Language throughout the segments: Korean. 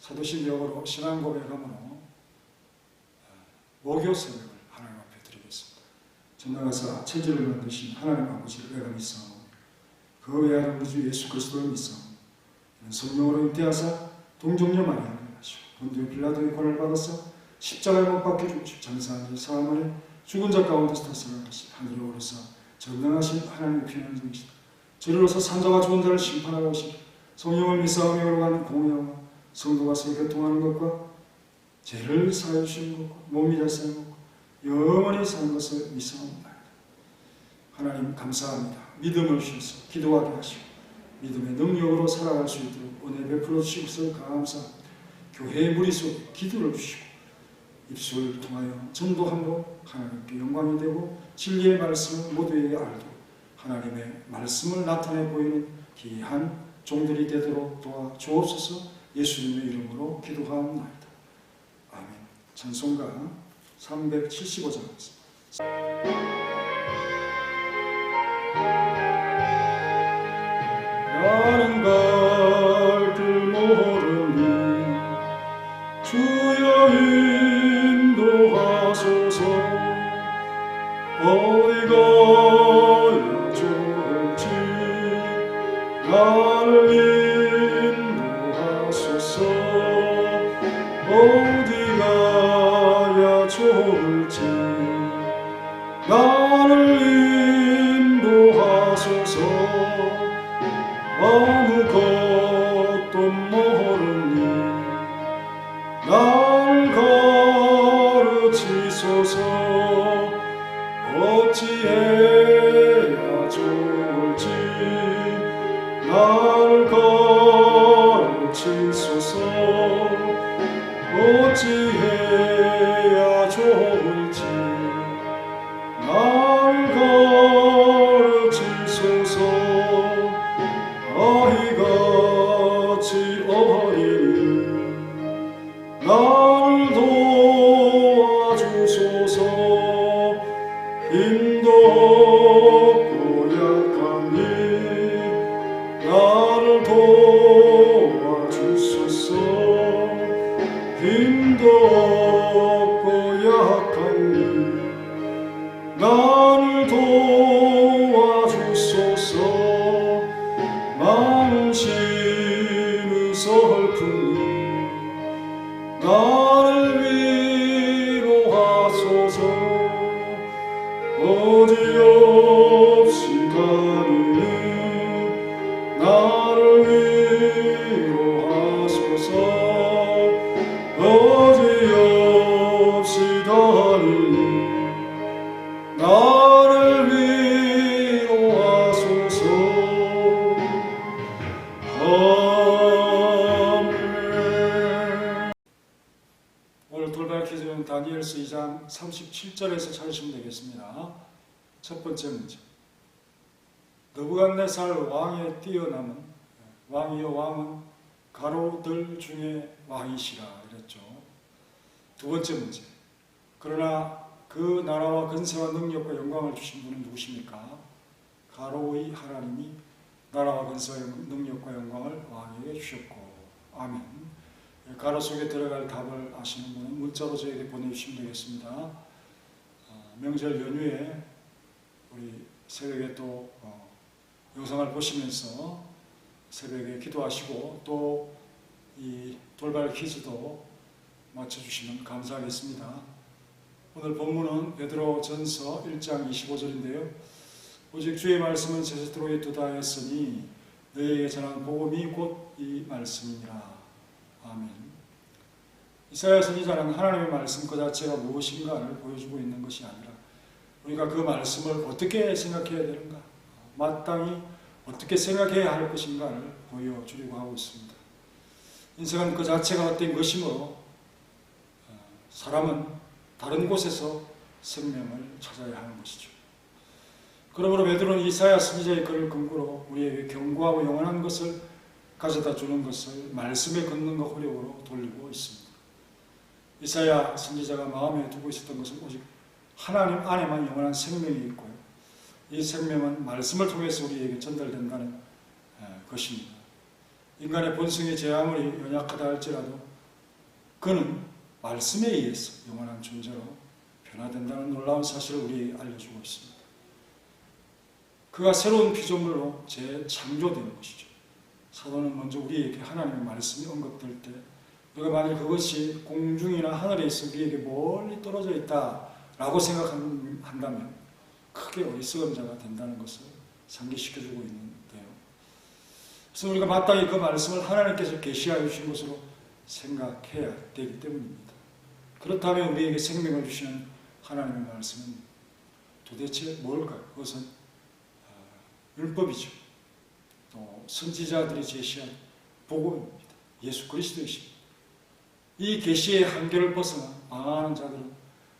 사도신경으로 신앙 고백함으로 목요 새벽을 하나님 앞에 드리겠습니다. 전능하사 천지를 만드신 하나님 아버지를 내가 믿사오니 그 외아들 우리 주 예수 그리스도를 믿사오니 이는 성령으로 잉태하사 동정녀 마리아를 하시고 본디오 빌라도의 고난을 받아서 십자가에 못 박혀 죽으시고 장사한 지 사흘 만에 죽은 자 가운데서 다스려가시 하늘에 오르사 전능하신 하나님의 피하는 중이시다. 저리로서 산자와 죽은 자를 심판하러 오시고 성령을 믿사오며 걸어가는 공의와 성도가 서로 교통하는 것과 죄를 사하여 주시는 것과 몸이 잘 사는 것과 영원히 사는 것을 믿사옵나이다. 하나님 감사합니다. 믿음을 주셔서 기도하게 하시고 믿음의 능력으로 살아갈 수 있도록 은혜 베풀어 주시옵소서. 감사합니다. 교회의 무리 속에 기도를 주시고 입술을 통하여 전도함으로 하나님께 영광이 되고 진리의 말씀을 모두에게 알도록 하나님의 말씀을 나타내 보이는 귀한 종들이 되도록 도와 주옵소서. 예수님의 이름으로 기도하옵나이다. 아멘. 찬송가 375장 나는 갈 길 모르니 주여 인도하소서. 어디가 좋을지 나를 인도하소서. 어디 가야 좋을지 나를 인도하소서. 아무것도 모르니 나를 가르치소서. 어찌해야 좋을지 나를 가르치소서. 어찌해야 좋을지 나를 가르치소서. 아이같이 어리니 나를 도와주소서. 힘도 없고 약하니 나를 도와주소서. 힘도 없고 약하니 나를 도와주소서. 마음 심히 슬프니 나를 위로하소서. 어디없이 다니니 나를 위로하소서. 어디없이 다니니 나를 위로하소서. 아멘. 오늘 돌발 퀴즈는 다니엘서 2장 37절에서 찾으시면 되겠습니다. 첫 번째 문제. 느부갓네살 왕의 뛰어남은 왕이여 왕은 가로들 중에 왕이시라 이랬죠. 두 번째 문제. 그러나 그 나라와 근세와 능력과 영광을 주신 분은 누구십니까? 가로의 하나님이 나라와 근세와 능력과 영광을 왕에게 주셨고. 아멘. 가로 속에 들어갈 답을 아시는 분은 문자로 저에게 보내주시면 되겠습니다. 명절 연휴에 우리 새벽에 또 영상을 보시면서 새벽에 기도하시고 또 이 돌발 퀴즈도 맞춰주시면 감사하겠습니다. 오늘 본문은 베드로전서 1장 25절인데요. 오직 주의 말씀은 세세토록 도다하였으니 너희에게 전한 복음이 곧 이 말씀이니라. 아멘. 이사야 선지자는 하나님의 말씀 그 자체가 무엇인가를 보여주고 있는 것이 아니라 우리가 그 말씀을 어떻게 생각해야 되는가, 마땅히 어떻게 생각해야 할 것인가를 보여주려고 하고 있습니다. 인생은 그 자체가 어떤 것이므로 사람은 다른 곳에서 생명을 찾아야 하는 것이죠. 그러므로 베드로는 이사야 선지자의 글을 근거로 우리에게 견고하고 영원한 것을 가져다 주는 것을 말씀에 걷는가 호력으로 돌리고 있습니다. 이사야 선지자가 마음에 두고 있었던 것은 오직 하나님 안에만 영원한 생명이 있고요. 이 생명은 말씀을 통해서 우리에게 전달된다는 것입니다. 인간의 본성의 제 아무리 연약하다 할지라도 그는 말씀에 의해서 영원한 존재로 변화된다는 놀라운 사실을 우리에게 알려주고 있습니다. 그가 새로운 피조물로 재창조되는 것이죠. 사도는 먼저 우리에게 하나님의 말씀이 언급될 때 우리가 만일 그것이 공중이나 하늘에 있어 우리에게 멀리 떨어져 있다라고 생각한다면 크게 어리석은 자가 된다는 것을 상기시켜주고 있는데요. 그래서 우리가 마땅히 그 말씀을 하나님께서 계시하여 주신 것으로 생각해야 되기 때문입니다. 그렇다면 우리에게 생명을 주시는 하나님의 말씀은 도대체 뭘까요? 그것은 율법이죠. 또 선지자들이 제시한 복음입니다. 예수 그리스도이십니다. 이 계시의 한계를 벗어나 방황하는 자들은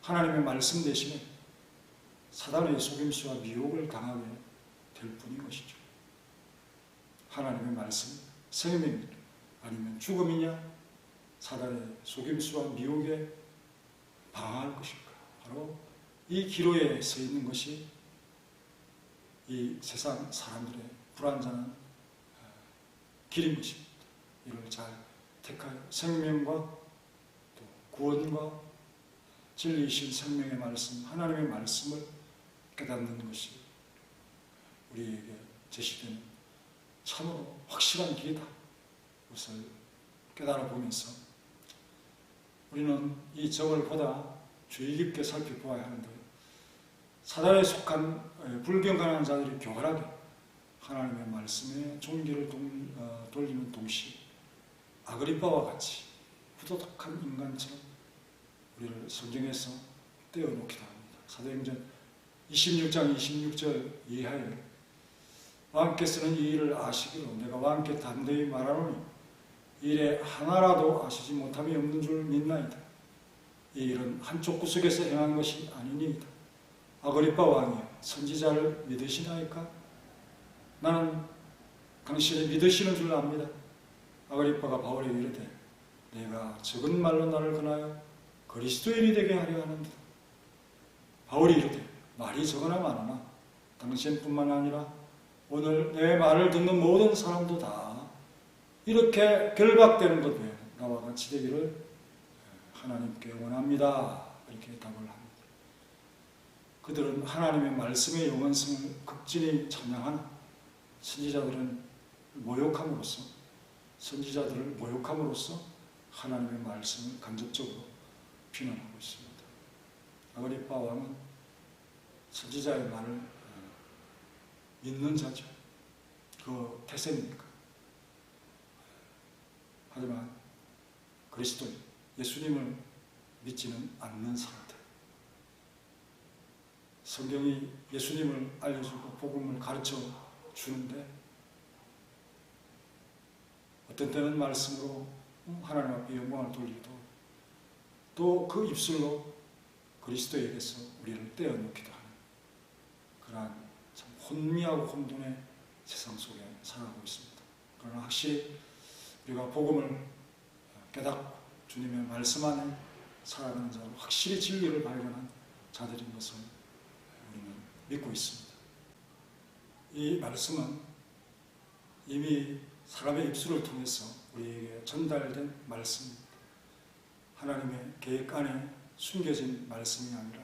하나님의 말씀 대신에 사단의 속임수와 미혹을 당하게 될 뿐인 것이죠. 하나님의 말씀, 생명이냐 아니면 죽음이냐, 사단의 속임수와 미혹에 방황할 것일까? 바로 이 기로에 서 있는 것이 이 세상 사람들의 불완전한 길인 것입니다. 이를 잘 택하여 생명과 또 구원과 진리이신 생명의 말씀, 하나님의 말씀을 깨닫는 것이 우리에게 제시되는 참으로 확실한 길이다. 그것을 깨달아 보면서 우리는 이 적을 보다 주의 깊게 살펴보아야 하는데, 사단에 속한 불경건한 자들이 교활하게 하나님의 말씀에 종기를 돌리는 동시에 아그리빠와 같이 부도덕한 인간처럼 우리를 성경에서 떼어놓기도 합니다. 사도행전 26장 26절 이하에 왕께서는 이 일을 아시기로 내가 왕께 담대히 말하노니 이 일에 하나라도 아시지 못함이 없는 줄 믿나이다. 이 일은 한쪽 구석에서 행한 것이 아니니이다. 아그리빠 왕이여, 선지자를 믿으시나이까? 나는 당신이 믿으시는 줄 압니다. 아그리빠가 바울에게 이르되 내가 적은 말로 나를 권하여 그리스도인이 되게 하려 하는데, 바울이 이르되 말이 적으나 많으나 당신뿐만 아니라 오늘 내 말을 듣는 모든 사람도 다 이렇게 결박되는 것 외에는 나와 같이 되기를 하나님께 원합니다. 이렇게 답을 합니다. 그들은 하나님의 말씀의 영원성을 극진히 찬양하나 선지자들을 모욕함으로써 하나님의 말씀을 간접적으로 비난하고 있습니다. 아그리빠 왕은 선지자의 말을 믿는 자죠. 그 태세입니까? 하지만 그리스도인, 예수님을 믿지는 않는 사람들, 성경이 예수님을 알려주고 복음을 가르쳐 주는데 어떤 때는 말씀으로 하나님 앞에 영광을 돌리기도, 또 그 입술로 그리스도에게서 우리를 떼어놓기도 하는 그러한 참 혼미하고 혼돈의 세상 속에 살아가고 있습니다. 그러나 확실히 우리가 복음을 깨닫고 주님의 말씀 안에 살아가는 자로 확실히 진리를 발견한 자들인 것을 우리는 믿고 있습니다. 이 말씀은 이미 사람의 입술을 통해서 우리에게 전달된 말씀입니다. 하나님의 계획 안에 숨겨진 말씀이 아니라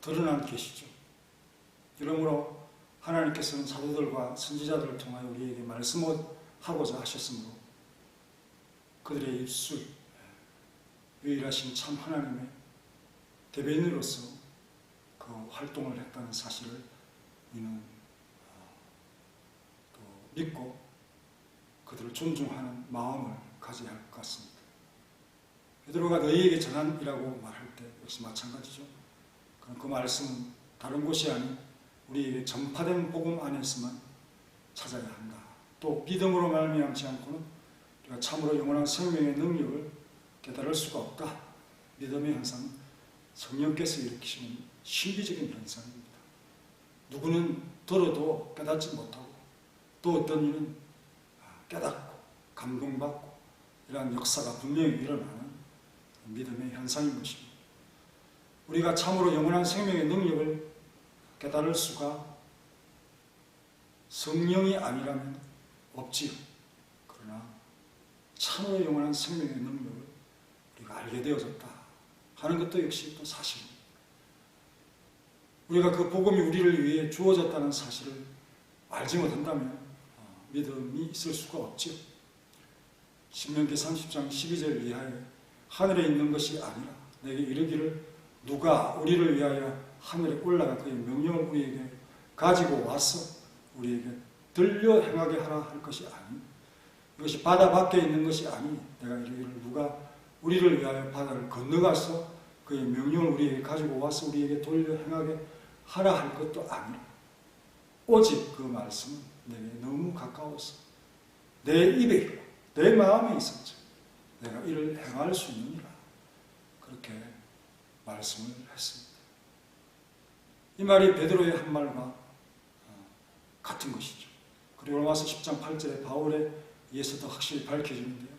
드러난 계시죠. 이러므로 하나님께서는 사도들과 선지자들을 통하여 우리에게 말씀하고자 하셨으므로 그들의 입술, 유일하신 참 하나님의 대변인으로서 그 활동을 했다는 사실을 우리는 또 믿고 그들을 존중하는 마음을 가져야 할 것 같습니다. 베드로가 너희에게 전한이라고 말할 때 역시 마찬가지죠. 그럼 그 말씀은 다른 곳이 아닌 우리에게 전파된 복음 안에서만 찾아야 한다. 또 믿음으로 말미암지 않고는 우리가 참으로 영원한 생명의 능력을 깨달을 수가 없다. 믿음의 현상은 성령께서 일으키시는 신비적인 현상입니다. 누구는 들어도 깨닫지 못하고, 또 어떤 이는 깨닫고 감동받고, 이러한 역사가 분명히 일어나는 믿음의 현상인 것입니다. 우리가 참으로 영원한 생명의 능력을 깨달을 수가 성령이 아니라면 없지요. 그러나 참으로 영원한 생명의 능력을 우리가 알게 되어졌다 하는 것도 역시 또 사실입니다. 우리가 그 복음이 우리를 위해 주어졌다는 사실을 알지 못한다면 믿음이 있을 수가 없지요. 신명기 30장 12절 이하에 하늘에 있는 것이 아니라 내게 이르기를 누가 우리를 위하여 하늘에 올라가 그의 명령을 우리에게 가지고 와서 우리에게 들려 행하게 하라 할 것이 아니, 이것이 바다 밖에 있는 것이 아니, 내가 이르기를 누가 우리를 위하여 바다를 건너가서 그의 명령을 우리에게 가지고 와서 우리에게 돌려 행하게 하라 할 것도 아니라 오직 그 말씀은 내게 너무 가까워서 내 입에 있고 내 마음에 있었죠. 내가 이를 행할 수 있느니라. 그렇게 말씀을 했습니다. 이 말이 베드로의 한 말과 같은 것이죠. 그리고 로마서 10장 8절에 바울의 예서 더 확실히 밝혀지는데요.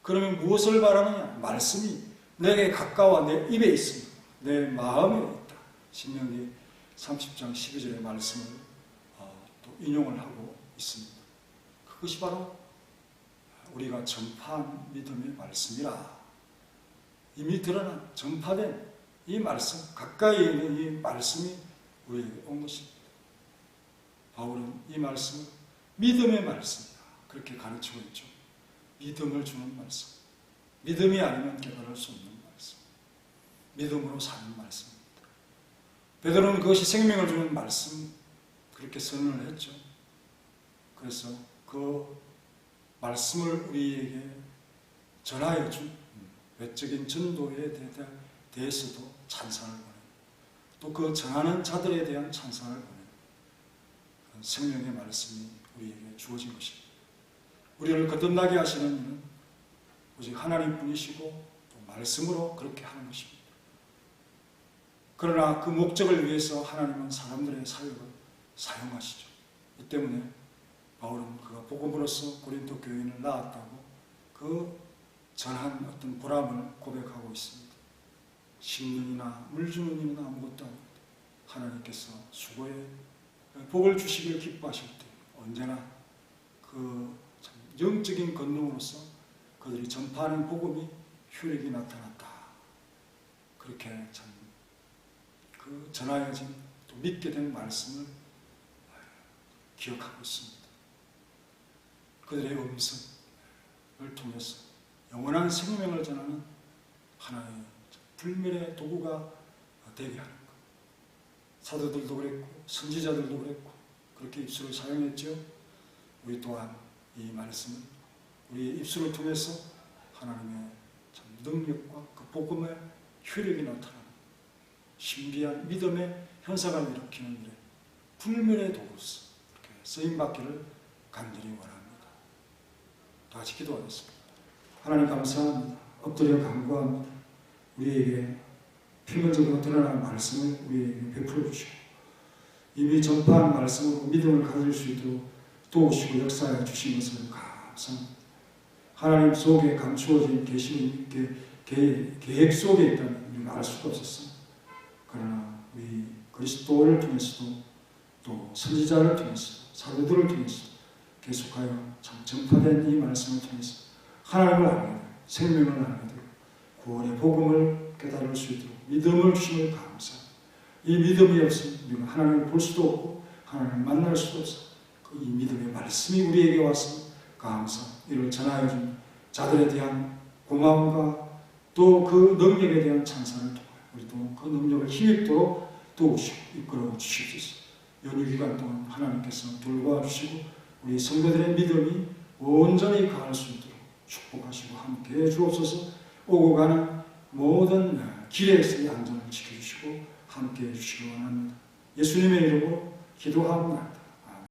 그러면 무엇을 말하느냐? 말씀이 내게 가까워 내 입에 있습니다. 내 마음에 있다. 신명기 30장 12절의 말씀을 또 인용을 하고 있습니다. 그것이 바로 우리가 전파한 믿음의 말씀이라. 이미 드러난 전파된 이 말씀, 가까이에 있는 이 말씀이 우리에게 온 것입니다. 바울은 이 말씀을 믿음의 말씀이다 그렇게 가르치고 있죠. 믿음을 주는 말씀, 믿음이 아니면 깨달을 수 없는 말씀, 믿음으로 사는 말씀입니다. 베드로는 그것이 생명을 주는 말씀 그렇게 선언을 했죠. 그래서 그 말씀을 우리에게 전하여 준 외적인 전도에 대해서도 찬사를 보내고 또 그 전하는 자들에 대한 찬사를 보내고 생명의 말씀이 우리에게 주어진 것입니다. 우리를 거듭나게 하시는 이는 오직 하나님뿐이시고 또 말씀으로 그렇게 하는 것입니다. 그러나 그 목적을 위해서 하나님은 사람들의 사역을 사용하시죠. 이 때문에 바울은 그가 복음으로써 고린도 교인을 낳았다고 그 전한 어떤 보람을 고백하고 있습니다. 심는 이나 물 주는 이는 아무것도 아닙니다. 하나님께서 수고에 복을 주시길 기뻐하실 때 언제나 그 영적인 권능으로서 그들이 전파하는 복음이 효력이 나타났다. 그렇게 참 그 전하여진 또 믿게 된 말씀을 기억하고 있습니다. 그들의 음성을 통해서 영원한 생명을 전하는 하나의 불멸의 도구가 되게 하는 것. 사도들도 그랬고 선지자들도 그랬고 그렇게 입술을 사용했죠. 우리 또한 이 말씀을 우리의 입술을 통해서 하나님의 참 능력과 그 복음의 효력이 나타나는 신비한 믿음의 현상을 일으키는 일에 불멸의 도구로서 이렇게 쓰임받기를 간절히 원합니다. 다 같이 기도하겠습니다. 하나님 감사합니다. 엎드려 간구합니다. 우리에게 필연적으로 드러난 말씀을 우리에게 베풀어 주시고 이미 전파한 말씀으로 믿음을 가질 수 있도록 도우시고 역사해 주신 것을 감사합니다. 하나님 속에 감추어진 계획 속에 있다면 우리가 알 수가 없었습니다. 그러나 우리 그리스도를 통해서도 또 선지자를 통해서 사도들을 통해서 계속하여 참 전파된 이 말씀을 통해서 하나님을 알게 되고 생명을 알게 되고 구원의 복음을 깨달을 수 있도록 믿음을 주심을 감사합니다. 이 믿음이 없으면 우리가 하나님을 볼 수도 없고 하나님을 만날 수도 없어. 이 믿음의 말씀이 우리에게 와서 감사 이를 전하여 준 자들에 대한 고마움과 또 그 능력에 대한 찬사를 통하여 우리도 그 능력을 힘입도록 도우시고 이끌어 주시옵소서. 연휴 기간 동안 하나님께서 돌봐주시고 우리 성도들의 믿음이 온전히 가할 수 있도록 축복하시고 함께해 주옵소서. 오고 가는 모든 길에서의 안전을 지켜주시고 함께해 주시기 원합니다. 예수님의 이름으로 기도합니다.